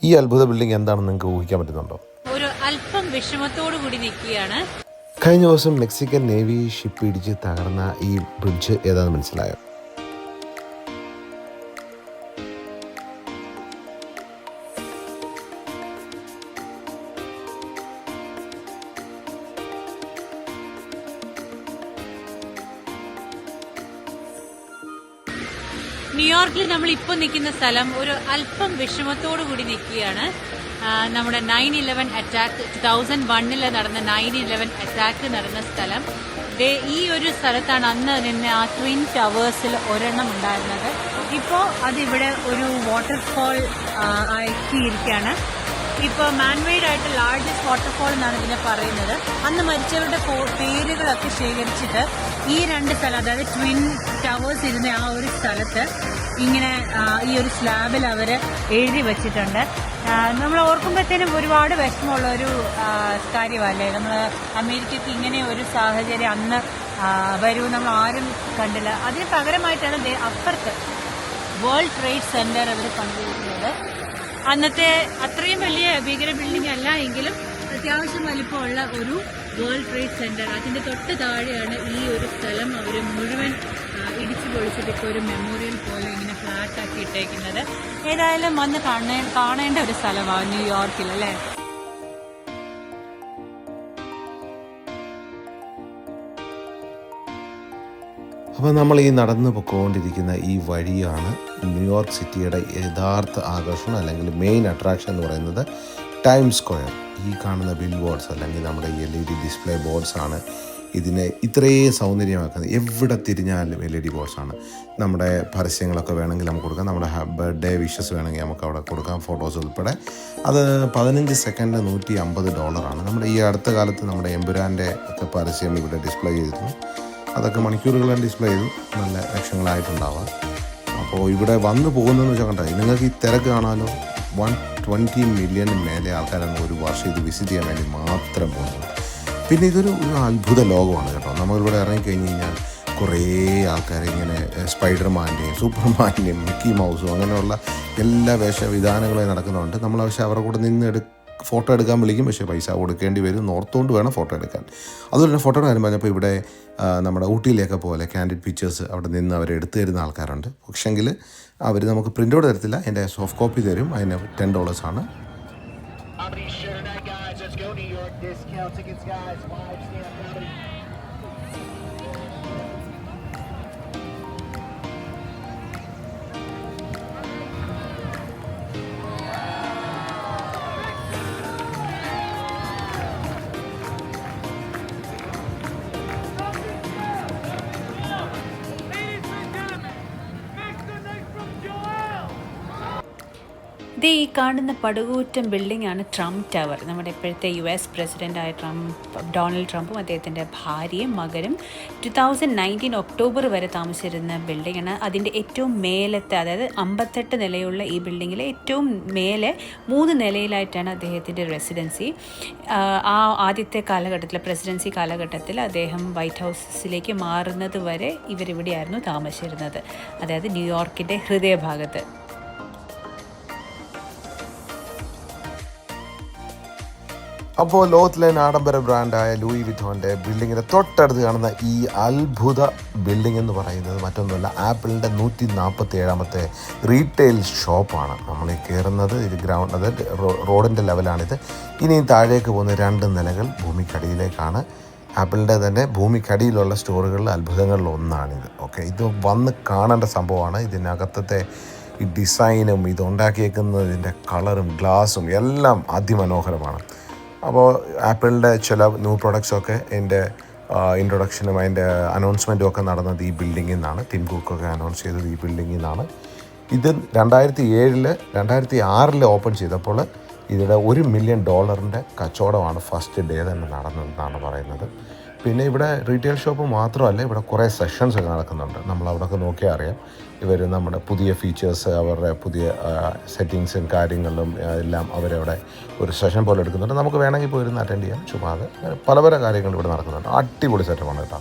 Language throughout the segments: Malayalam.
ഈ അത്ഭുത ബിൽഡിംഗ് എന്താണെന്ന് നിങ്ങൾക്ക് ഊഹിക്കാൻ പറ്റുന്നുണ്ടോ? ഒരു അല്പം വിഷമത്തോടു കൂടി നിൽക്കുകയാണ്. കഴിഞ്ഞ ദിവസം മെക്സിക്കൻ നേവി ഷിപ്പ് ഇടിച്ച് തകർന്ന ഈ ബ്രിഡ്ജ് ഏതാണെന്ന് മനസ്സിലായോ? ന്യൂയോർക്കിൽ നമ്മൾ ഇപ്പോൾ നിൽക്കുന്ന സ്ഥലം ഒരു അല്പം വിഷമത്തോടു കൂടി നിൽക്കുകയാണ്. നമ്മുടെ 9/11 അറ്റാക്ക് 2001 നടന്ന 9/11 അറ്റാക്ക് നടന്ന സ്ഥലം. ഈ ഒരു സ്ഥലത്താണ് അന്ന് നിന്ന് ആ ട്വിൻ ടവേഴ്സിൽ ഒരെണ്ണം ഉണ്ടായിരുന്നത്. ഇപ്പോൾ അതിവിടെ ഒരു വാട്ടർഫോൾ ആക്കിയിരിക്കുകയാണ്. ഇപ്പോൾ മാൻമെയ്ഡ് ആയിട്ട് ലാർജസ്റ്റ് വാട്ടർഫോൾ എന്നാണ് ഇതിനെ പറയുന്നത്. അന്ന് മരിച്ചവരുടെ പേരുകളൊക്കെ ശേഖരിച്ചിട്ട് ഈ രണ്ട് സ്ഥലം, അതായത് ട്വിൻ ടവേഴ്സ് ഇരുന്ന ആ ഒരു സ്ഥലത്ത് ഇങ്ങനെ ഈ ഒരു സ്ലാബിൽ അവർ എഴുതി വച്ചിട്ടുണ്ട്. നമ്മൾ ഓർക്കുമ്പോഴത്തേനും ഒരുപാട് വിഷമമുള്ള ഒരു കാര്യമല്ലേ. നമ്മൾ അമേരിക്കയ്ക്ക് ഇങ്ങനെ ഒരു സാഹചര്യം അന്ന് വരൂ നമ്മൾ ആരും കണ്ടില്ല. അതിന് പകരമായിട്ടാണ് അപ്പുറത്ത് വേൾഡ് ട്രേഡ് സെന്റർ അവർ പണിതിരിക്കുന്നത്. അന്നത്തെ അത്രയും വലിയ ഭീകര ബിൽഡിംഗ് അല്ല എങ്കിലും അത്യാവശ്യം വലിപ്പമുള്ള ഒരു വേൾഡ് ട്രേഡ് സെന്റർ. അതിന്റെ തൊട്ട് താഴെയാണ് ഈ ഒരു സ്ഥലം അവർ മുഴുവൻ ഇടിച്ചു പൊളിച്ചിട്ട് ഇപ്പോൾ ഒരു മെമ്മോറിയൽ പോലെ ഇങ്ങനെ ഫ്ലാറ്റ് ആക്കി ഇട്ടേക്കുന്നത്. ഏതായാലും വന്ന് കാണേണ്ട ഒരു സ്ഥലമാണ് ന്യൂയോർക്കിൽ, അല്ലേ? അപ്പോൾ നമ്മൾ ഈ നടന്നു പൊയ്ക്കൊണ്ടിരിക്കുന്ന ഈ വഴിയാണ് ന്യൂയോർക്ക് സിറ്റിയുടെ യഥാർത്ഥ ആകർഷണം അല്ലെങ്കിൽ മെയിൻ അട്രാക്ഷൻ എന്ന് പറയുന്നത് ടൈം സ്ക്വയർ. ഈ കാണുന്ന ബിൽ ബോർഡ്സ് അല്ലെങ്കിൽ നമ്മുടെ LED ഡിസ്പ്ലേ ബോർഡ്സാണ് ഇതിനെ ഇത്രയും സൗന്ദര്യമാക്കുന്നത്. എവിടെ തിരിഞ്ഞാലും LED ബോർഡ്സാണ്. നമ്മുടെ പരസ്യങ്ങളൊക്കെ വേണമെങ്കിൽ നമുക്ക് കൊടുക്കാം, നമ്മുടെ ബർത്ത്ഡേ വിഷസ് വേണമെങ്കിൽ നമുക്ക് അവിടെ കൊടുക്കാം, ഫോട്ടോസ് ഉൾപ്പെടെ. അത് 15 സെക്കൻഡ് $150. നമ്മുടെ ഈ അടുത്ത കാലത്ത് നമ്മുടെ എമ്പുരാൻ്റെ ഒക്കെ പരസ്യം ഇവിടെ ഡിസ്പ്ലേ ചെയ്തിരുന്നു. അതൊക്കെ മണിക്കൂറുകളാണ് ഡിസ്പ്ലേ ചെയ്തു, നല്ല ലക്ഷങ്ങളായിട്ടുണ്ടാവാം. അപ്പോൾ ഇവിടെ വന്ന് പോകുന്നതെന്ന് വെച്ചാൽ കണ്ടാൽ നിങ്ങൾക്ക് ഈ തിരക്ക് കാണാനോ 120 മില്യൺ മേലെ ആൾക്കാരാണ് ഒരു വർഷം ഇത് വിസിറ്റ് ചെയ്യാൻ വേണ്ടി മാത്രം പോകുന്നത്. പിന്നെ ഇതൊരു അത്ഭുത ലോകമാണ് കേട്ടോ. നമ്മളിവിടെ ഇറങ്ങിക്കഴിഞ്ഞ് കഴിഞ്ഞാൽ കുറേ ആൾക്കാർ ഇങ്ങനെ സ്പൈഡർമാൻ്റെയും സൂപ്പർമാൻ്റെയും മിക്കി മൗസും അങ്ങനെയുള്ള എല്ലാ വേഷവിധാനങ്ങളും നടക്കുന്നുണ്ട്. നമ്മൾ പക്ഷേ അവരുടെ കൂടെ നിന്ന് ഫോട്ടോ എടുക്കാൻ വിളിക്കും, പക്ഷേ പൈസ കൊടുക്കേണ്ടി വരും. ഓർത്തുകൊണ്ട് വേണം ഫോട്ടോ എടുക്കാൻ. അതുപോലെ തന്നെ ഫോട്ടോയുടെ കാര്യം പറഞ്ഞപ്പോൾ ഇവിടെ നമ്മുടെ ഊട്ടിയിലേക്ക് പോലെ കാൻഡിഡ് പിക്ചേഴ്സ് അവിടെ നിന്ന് അവർ എടുത്തു തരുന്ന ആൾക്കാരുണ്ട്. പക്ഷെങ്കിൽ അവർ നമുക്ക് പ്രിൻ്റ് ഔട്ട് തരത്തില്ല, അതിൻ്റെ സോഫ്റ്റ് കോപ്പി തരും. അതിന് $10 ഇത് ഈ കാണുന്ന പടുകൂറ്റൻ ബിൽഡിംഗ് ആണ് ട്രംപ് ടവർ. നമ്മുടെ ഇപ്പോഴത്തെ US പ്രസിഡൻ്റായ ഡൊണാൾഡ് ട്രംപും അദ്ദേഹത്തിൻ്റെ ഭാര്യയും മകനും 2019 ഒക്ടോബർ വരെ താമസിച്ചിരുന്ന ബിൽഡിംഗാണ്. അതിൻ്റെ ഏറ്റവും മേലത്തെ, അതായത് 58 നിലയുള്ള ഈ ബിൽഡിങ്ങിലെ ഏറ്റവും മേലെ 3 നിലയിലായിട്ടാണ് അദ്ദേഹത്തിൻ്റെ റെസിഡൻസി. ആ ആദ്യത്തെ കാലഘട്ടത്തിൽ, പ്രസിഡൻസി കാലഘട്ടത്തിൽ അദ്ദേഹം വൈറ്റ് ഹൗസിലേക്ക് മാറുന്നത് വരെ ഇവരിവിടെയായിരുന്നു താമസിച്ചിരുന്നത്, അതായത് ന്യൂയോർക്കിൻ്റെ ഹൃദയഭാഗത്ത്. അപ്പോൾ ലോകത്തിലെ ആഡംബര ബ്രാൻഡായ ലൂയി വിറ്റോൻ്റെ ബിൽഡിങ്ങിൻ്റെ തൊട്ടടുത്ത് കാണുന്ന ഈ അത്ഭുത ബിൽഡിംഗ് എന്ന് പറയുന്നത് മറ്റൊന്നുമല്ല, ആപ്പിളിൻ്റെ 147ാമത്തെ റീറ്റെയിൽ ഷോപ്പാണ്. നമ്മൾ ഈ കയറുന്നത് ഇത് ഗ്രൗണ്ട്, അതായത് റോഡിൻ്റെ ലെവലാണിത്. ഇനിയും താഴേക്ക് പോകുന്ന 2 നിലകൾ ഭൂമിക്കടിയിലേക്കാണ്. ആപ്പിളിൻ്റെ തന്നെ ഭൂമിക്കടിയിലുള്ള സ്റ്റോറുകളിലെ അത്ഭുതങ്ങളിലൊന്നാണിത്. ഓക്കെ, ഇത് വന്ന് കാണേണ്ട സംഭവമാണ്. ഇതിനകത്തത്തെ ഈ ഡിസൈനും ഇതുണ്ടാക്കിയേക്കുന്നതിൻ്റെ കളറും ഗ്ലാസും എല്ലാം അതിമനോഹരമാണ്. അപ്പോൾ ആപ്പിളിൻ്റെ ചില ന്യൂ പ്രൊഡക്ട്സൊക്കെ എൻ്റെ ഇൻട്രൊഡക്ഷനും അതിൻ്റെ അനൗൺസ്മെൻറ്റും ഒക്കെ നടന്നത് ഈ ബിൽഡിങ്ങിൽ നിന്നാണ്. ടിം കുക്കൊക്കെ അനൗൺസ് ചെയ്തത് ഈ ബിൽഡിങ്ങിൽ നിന്നാണ്. ഇത് 2006 ഓപ്പൺ ചെയ്തപ്പോൾ ഇതിടെ $1 മില്യൺ കച്ചവടമാണ് ഫസ്റ്റ് ഡേ തന്നെ നടന്നതെന്നാണ് പറയുന്നത്. പിന്നെ ഇവിടെ റീറ്റെയിൽ ഷോപ്പ് മാത്രമല്ല, ഇവിടെ കുറേ സെഷൻസ് ഒക്കെ നടക്കുന്നുണ്ട്. നമ്മൾ അവിടെയൊക്കെ നോക്കിയാൽ അറിയാം. ഇവർ നമ്മുടെ പുതിയ ഫീച്ചേഴ്സ്, അവരുടെ പുതിയ സെറ്റിങ്സും കാര്യങ്ങളും എല്ലാം അവരവിടെ ഒരു സെഷൻ പോലെ എടുക്കുന്നുണ്ട്. നമുക്ക് വേണമെങ്കിൽ പോയിരുന്ന് അറ്റൻഡ് ചെയ്യാം. ചുമ്മാതെ പല പല കാര്യങ്ങൾ ഇവിടെ നടക്കുന്നുണ്ട്. അടിപൊളി സെറ്റപ്പാണ് കേട്ടോ.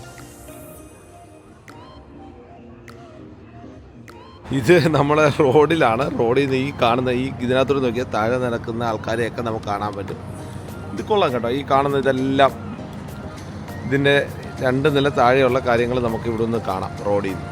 ഇത് നമ്മളെ റോഡിലാണ്. റോഡിൽ നിന്ന് ഈ കാണുന്ന ഇതിനകത്തോട് നോക്കിയാൽ താഴെ നടക്കുന്ന ആൾക്കാരെയൊക്കെ നമുക്ക് കാണാൻ പറ്റും. ഇത് കൊള്ളാം കേട്ടോ. ഈ കാണുന്ന ഇതെല്ലാം ഇതിൻ്റെ 2 നില താഴെയുള്ള കാര്യങ്ങൾ നമുക്ക് ഇവിടെ നിന്ന് കാണാം റോഡിൽ നിന്ന്.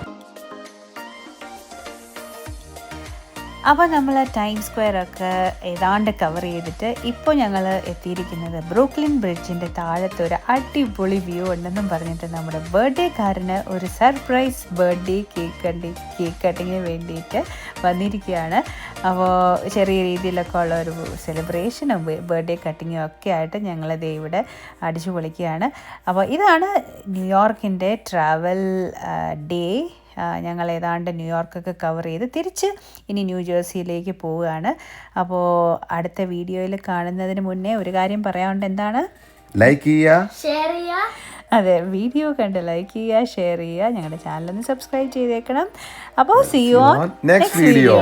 അപ്പോൾ നമ്മൾ ടൈം സ്ക്വയർ ഒക്കെ ഏതാണ്ട് കവർ ചെയ്തിട്ട് ഇപ്പോൾ ഞങ്ങൾ എത്തിയിരിക്കുന്നത് ബ്രൂക്ലിൻ ബ്രിഡ്ജിൻ്റെ താഴത്തെ ഒരു അടിപൊളി വ്യൂ ഉണ്ടെന്നും പറഞ്ഞിട്ട് നമ്മുടെ ബർത്ത്ഡേക്കാരന് ഒരു സർപ്രൈസ് ബർത്ത്ഡേ കേക്ക് കട്ടിങ്ങിന് വേണ്ടിയിട്ട് വന്നിരിക്കുകയാണ്. അപ്പോൾ ചെറിയ രീതിയിലൊക്കെ ഉള്ള ഒരു സെലിബ്രേഷനും ബർത്ത്ഡേ കട്ടിങ്ങും ഒക്കെ ആയിട്ട് ഞങ്ങളിത് ഇവിടെ അടിച്ചു പൊളിക്കുകയാണ്. അപ്പോൾ ഇതാണ് ന്യൂയോർക്കിൻ്റെ ട്രാവൽ ഡേ. ഞങ്ങൾ ഏതാണ്ട് ന്യൂയോർക്കൊക്കെ കവർ ചെയ്ത് തിരിച്ച് ഇനി ന്യൂജേഴ്സിയിലേക്ക് പോവുകയാണ്. അപ്പോൾ അടുത്ത വീഡിയോയിൽ കാണുന്നതിന് മുന്നേ ഒരു കാര്യം പറയാനുണ്ട്. എന്താണ്? ലൈക്ക് ചെയ്യുക, ഷെയർ ചെയ്യുക. അതെ, വീഡിയോ കണ്ട് ലൈക്ക് ചെയ്യുക, ഷെയർ ചെയ്യുക, ഞങ്ങളുടെ ചാനലൊന്ന് സബ്സ്ക്രൈബ് ചെയ്തേക്കണം. അപ്പോൾ see you on next video.